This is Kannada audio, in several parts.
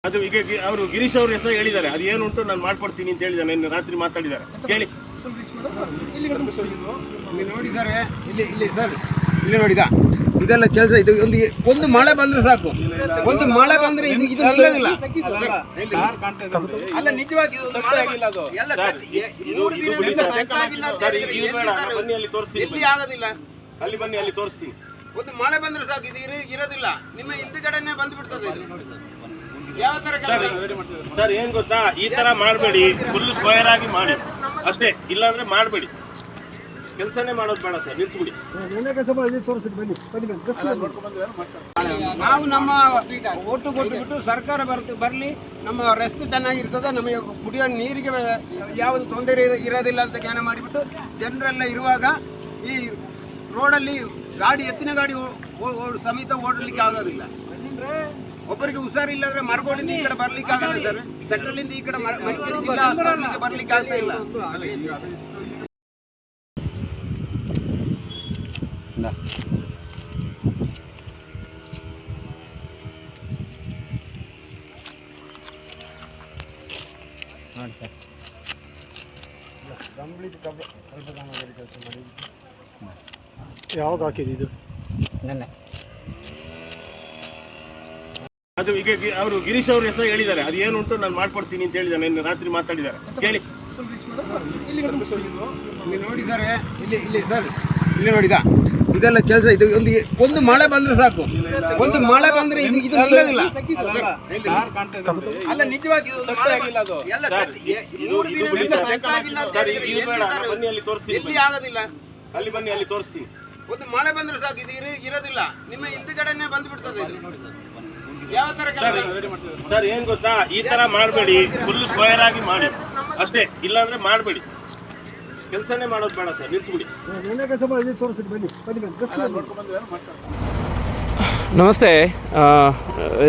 ಅದು ಈಗ ಅವರು ಗಿರೀಶ್ ಅವರು ಹೆಸರು ಹೇಳಿದ್ದಾರೆ, ಅದು ಏನು ಉಂಟು ನಾನು ಮಾಡ್ಕೊಡ್ತೀನಿ ಅಂತ ಹೇಳಿದ್ದಾರೆ. ನಿನ್ನೆ ರಾತ್ರಿ ಮಾತಾಡಿದ್ದಾರೆ, ಕೇಳಿ. ಇಲ್ಲಿ ನೋಡಿ ಸರ್, ಇಲ್ಲಿ ಸರ್, ಇಲ್ಲಿ ನೋಡಿದ ಇದೆಲ್ಲ ಕೆಲಸ. ಇದು ಒಂದು ಮಳೆ ಬಂದ್ರೆ ಸಾಕು, ಒಂದು ಮಳೆ ಬಂದ್ರೆ ಇದು ನಿಲ್ಲೋದಿಲ್ಲ. ಅಲ್ಲ ನಿಜವಾಗಿ ಎಲ್ಲಿ ಆಗೋದಿಲ್ಲ. ಅಲ್ಲಿ ಬನ್ನಿ, ಅಲ್ಲಿ ತೋರಿಸ್ತೀನಿ. ಒಂದು ಮಳೆ ಬಂದ್ರೆ ಸಾಕು, ಇದು ಇರೋದಿಲ್ಲ. ನಿಮ್ಮ ಹಿಂದ್ಗಡೆನೆ ಬಂದು ಬಿಡ್ತದೆ ಇದು. ಯಾವ ತರ ಸರ್ ಏನ್ ಗೊತ್ತಾ, ಈ ತರ ಮಾಡಬೇಡಿ, ಫುಲ್ ಸ್ಕ್ವೇರ್ ಆಗಿ ಮಾಡಿ ಅಷ್ಟೇ, ಇಲ್ಲಾಂದ್ರೆ ಮಾಡಬೇಡಿ. ಕೆಲಸನೇ ಮಾಡೋದು ಬೇಡ ಸರ್, ನಿಲ್ಸ್ಬಿಡಿ. ನಾವು ನಮ್ಮ ಓಟು ಕೊಟ್ಟುಬಿಟ್ಟು ಸರ್ಕಾರ ಬರಲಿ, ನಮ್ಮ ರಸ್ತೆ ಚೆನ್ನಾಗಿರ್ತದೆ, ನಮಗೆ ಕುಡಿಯೋ ನೀರಿಗೆ ಯಾವುದು ತೊಂದರೆ ಇರೋದಿಲ್ಲ ಅಂತ ಜ್ಞಾನ ಮಾಡಿಬಿಟ್ಟು ಜನರೆಲ್ಲ ಇರುವಾಗ ಈ ರೋಡಲ್ಲಿ ಎತ್ತಿನ ಗಾಡಿ ಸಮೇತ ಓಡಲಿಕ್ಕೆ ಆಗೋದಿಲ್ಲ. ಒಬ್ಬರಿಗೆ ಹುಷಾರಿಲ್ಲಾಂದ್ರೆ ಮರಗೋಡಿಂದ ಈ ಕಡೆ ಬರ್ಲಿಕ್ಕೆ ಆಗಲ್ಲ ಸರ್, ಸೆಂಟ್ರಲಿಂದ ಈ ಕಡೆ ಮಡಿಕೇರಿ ಜಿಲ್ಲಾ ಆಸ್ಪತ್ರೆಗೆ ಬರ್ಲಿಕ್ಕೆ ಆಗ್ತಾ ಇಲ್ಲ. ಯಾವಾಗ ಹಾಕಿದ್ದು ಇದು? ನೆನ್ನೆ. ಅದು ಈಗ ಅವರು ಗಿರೀಶ್ ಅವರು ಹೆಸರು ಹೇಳಿದ್ದಾರೆ, ಅದು ಏನು ಉಂಟು ನಾನು ಮಾಡ್ಕೊಡ್ತೀನಿ ಅಂತ ಹೇಳಿದ್ದಾರೆ. ನಿನ್ನೆ ರಾತ್ರಿ ಮಾತಾಡಿದ್ದಾರೆ, ಕೇಳಿ. ಇಲ್ಲಿ ನೋಡಿ ಸರ್, ಇಲ್ಲಿ ಸರ್, ಇಲ್ಲಿ ನೋಡಿದ ಇದೆಲ್ಲ ಕೆಲಸ. ಇದು ಒಂದು ಮಳೆ ಬಂದ್ರೆ ಸಾಕು, ಒಂದು ಮಳೆ ಬಂದ್ರೆ ಇದು ನಿಲ್ಲೋದಿಲ್ಲ. ಅಲ್ಲ ನಿಜವಾಗಿ ಎಲ್ಲಿ ಆಗೋದಿಲ್ಲ. ಅಲ್ಲಿ ಬನ್ನಿ, ಅಲ್ಲಿ ತೋರಿಸ್ತೀನಿ. ಒಂದು ಮಳೆ ಬಂದ್ರೆ ಸಾಕು, ಇದು ಇರೋದಿಲ್ಲ. ನಿಮ್ಮ ಹಿಂದ್ಗಡೆನೆ ಬಂದು ಬಿಡ್ತದೆ ಇದು. ಯಾವ ತರ ಸರ್ ಏನ್ ಗೊತ್ತಾ, ಈ ತರ ಮಾಡಬೇಡಿ, ಫುಲ್ ಸ್ಕ್ವೇರ್ ಆಗಿ ಮಾಡಿ ಅಷ್ಟೇ, ಇಲ್ಲಾಂದ್ರೆ ಮಾಡಬೇಡಿ. ಕೆಲಸನೇ ಮಾಡೋದು ಬೇಡ ಸರ್, ನಿಲ್ಸ್ಬಿಡಿ. ನಮಸ್ತೆ.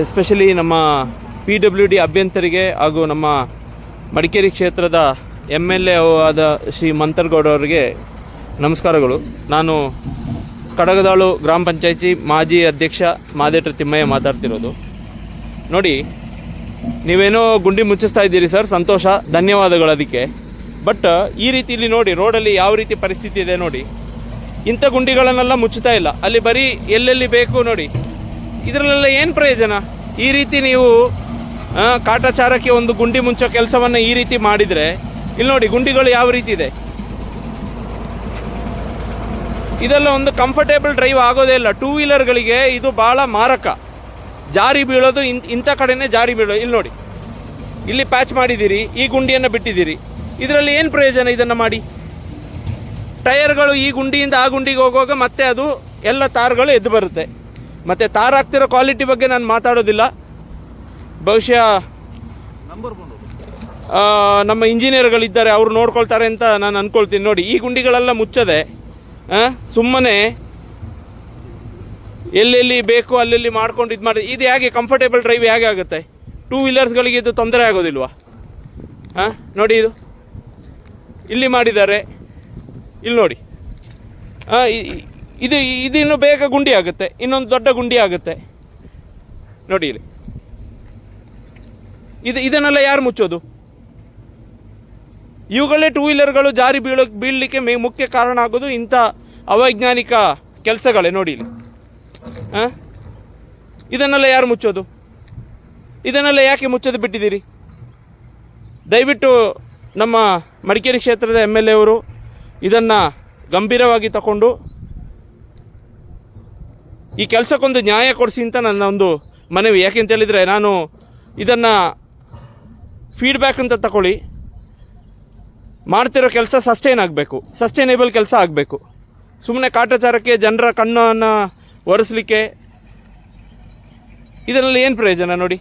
ಎಸ್ಪೆಷಲಿ ನಮ್ಮ PWD ಅಭ್ಯಂತರಿಗೆ ಹಾಗೂ ನಮ್ಮ ಮಡಿಕೇರಿ ಕ್ಷೇತ್ರದ MLA ಆದ ಶ್ರೀ ಮಂತರ್ಗೌಡ ಅವರಿಗೆ ನಮಸ್ಕಾರಗಳು. ನಾನು ಕಡಗದಾಳು ಗ್ರಾಮ ಪಂಚಾಯತಿ ಮಾಜಿ ಅಧ್ಯಕ್ಷ ಮಾದೇಟ್ರ ತಿಮ್ಮಯ್ಯ ಮಾತಾಡ್ತಿರೋದು. ನೋಡಿ, ನೀವೇನೋ ಗುಂಡಿ ಮುಚ್ಚಿಸ್ತಾ ಇದ್ದೀರಿ ಸರ್, ಸಂತೋಷ, ಧನ್ಯವಾದಗಳು ಅದಕ್ಕೆ. ಬಟ್ ಈ ರೀತಿ ಇಲ್ಲಿ ನೋಡಿ, ರೋಡಲ್ಲಿ ಯಾವ ರೀತಿ ಪರಿಸ್ಥಿತಿ ಇದೆ ನೋಡಿ. ಇಂಥ ಗುಂಡಿಗಳನ್ನೆಲ್ಲ ಮುಚ್ಚುತ್ತಾ ಇಲ್ಲ, ಅಲ್ಲಿ ಬರೀ ಎಲ್ಲೆಲ್ಲಿ ಬೇಕು ನೋಡಿ. ಇದರಲ್ಲೆಲ್ಲ ಏನು ಪ್ರಯೋಜನ? ಈ ರೀತಿ ನೀವು ಕಾಟಾಚಾರಕ್ಕೆ ಒಂದು ಗುಂಡಿ ಮುಚ್ಚೋ ಕೆಲಸವನ್ನು ಈ ರೀತಿ ಮಾಡಿದರೆ, ಇಲ್ಲಿ ನೋಡಿ ಗುಂಡಿಗಳು ಯಾವ ರೀತಿ ಇದೆ. ಇದೆಲ್ಲ ಒಂದು ಕಂಫರ್ಟೇಬಲ್ ಡ್ರೈವ್ ಆಗೋದೇ ಇಲ್ಲ. ಟೂ ವೀಲರ್ಗಳಿಗೆ ಇದು ಭಾಳ ಮಾರಕ. ಜಾರಿ ಬೀಳೋದು ಇಂಥ ಕಡೆನೇ ಜಾರಿ ಬೀಳೋದು. ಇಲ್ಲಿ ನೋಡಿ, ಇಲ್ಲಿ ಪ್ಯಾಚ್ ಮಾಡಿದ್ದೀರಿ, ಈ ಗುಂಡಿಯನ್ನು ಬಿಟ್ಟಿದ್ದೀರಿ. ಇದರಲ್ಲಿ ಏನು ಪ್ರಯೋಜನ ಇದನ್ನು ಮಾಡಿ? ಟೈರ್ಗಳು ಈ ಗುಂಡಿಯಿಂದ ಆ ಗುಂಡಿಗೆ ಹೋಗುವಾಗ ಮತ್ತೆ ಅದು ಎಲ್ಲ ತಾರ್ಗಳು ಎದ್ದು ಬರುತ್ತೆ. ಮತ್ತು ತಾರ್ ಹಾಕ್ತಿರೋ ಕ್ವಾಲಿಟಿ ಬಗ್ಗೆ ನಾನು ಮಾತಾಡೋದಿಲ್ಲ. ಬಹುಶಃ ನಮ್ಮ ಇಂಜಿನಿಯರ್ಗಳಿದ್ದಾರೆ, ಅವರು ನೋಡ್ಕೊಳ್ತಾರೆ ಅಂತ ನಾನು ಅಂದ್ಕೊಳ್ತೀನಿ. ನೋಡಿ, ಈ ಗುಂಡಿಗಳೆಲ್ಲ ಮುಚ್ಚದೆ ಸುಮ್ಮನೆ ಎಲ್ಲೆಲ್ಲಿ ಬೇಕು ಅಲ್ಲೆಲ್ಲಿ ಮಾಡ್ಕೊಂಡು ಇದು ಮಾಡಿ, ಇದು ಹೇಗೆ ಕಂಫರ್ಟೇಬಲ್ ಡ್ರೈವ್ ಹೇಗೆ ಆಗುತ್ತೆ? ಟೂ ವೀಲರ್ಸ್ಗಳಿಗೆ ಇದು ತೊಂದರೆ ಆಗೋದಿಲ್ವಾ? ನೋಡಿ, ಇಲ್ಲಿ ಮಾಡಿದ್ದಾರೆ, ಇಲ್ಲಿ ನೋಡಿ. ಇದಿನ್ನು ಬೇಗ ಗುಂಡಿ ಆಗುತ್ತೆ, ಇನ್ನೊಂದು ದೊಡ್ಡ ಗುಂಡಿ ಆಗುತ್ತೆ ನೋಡಿ. ಇಲ್ಲಿ ಇದನ್ನೆಲ್ಲ ಯಾರು ಮುಚ್ಚೋದು? ಇವುಗಳೇ ಟೂ ವೀಲರ್ಗಳು ಜಾರಿ ಬೀಳಲಿಕ್ಕೆ ಮುಖ್ಯ ಕಾರಣ ಆಗೋದು ಇಂಥ ಅವೈಜ್ಞಾನಿಕ ಕೆಲಸಗಳೇ ನೋಡಿ. ಇಲ್ಲಿ ಇದನ್ನೆಲ್ಲ ಯಾರು ಮುಚ್ಚೋದು? ಇದನ್ನೆಲ್ಲ ಯಾಕೆ ಮುಚ್ಚೋದು ಬಿಟ್ಟಿದ್ದೀರಿ? ದಯವಿಟ್ಟು ನಮ್ಮ ಮಡಿಕೇರಿ ಕ್ಷೇತ್ರದ MLA ಅವರು ಇದನ್ನು ಗಂಭೀರವಾಗಿ ತಗೊಂಡು ಈ ಕೆಲಸಕ್ಕೊಂದು ನ್ಯಾಯ ಕೊಡಿಸಿ ಅಂತ ನನ್ನ ಒಂದು ಮನವಿ. ಯಾಕೆಂತ ಹೇಳಿದರೆ, ನಾನು ಇದನ್ನು ಫೀಡ್ಬ್ಯಾಕ್ ಅಂತ ತಗೊಳ್ಳಿ. ಮಾಡ್ತಿರೋ ಕೆಲಸ ಸಸ್ಟೈನೇಬಲ್ ಕೆಲಸ ಆಗಬೇಕು. ಸುಮ್ಮನೆ ಕಾಟಾಚಾರಕ್ಕೆ ಜನರ ಕಣ್ಣನ್ನು ಒರೆಸಲಿಕ್ಕೆ ಇದರಲ್ಲಿ ಏನು ಪ್ರಯೋಜನ ನೋಡಿ.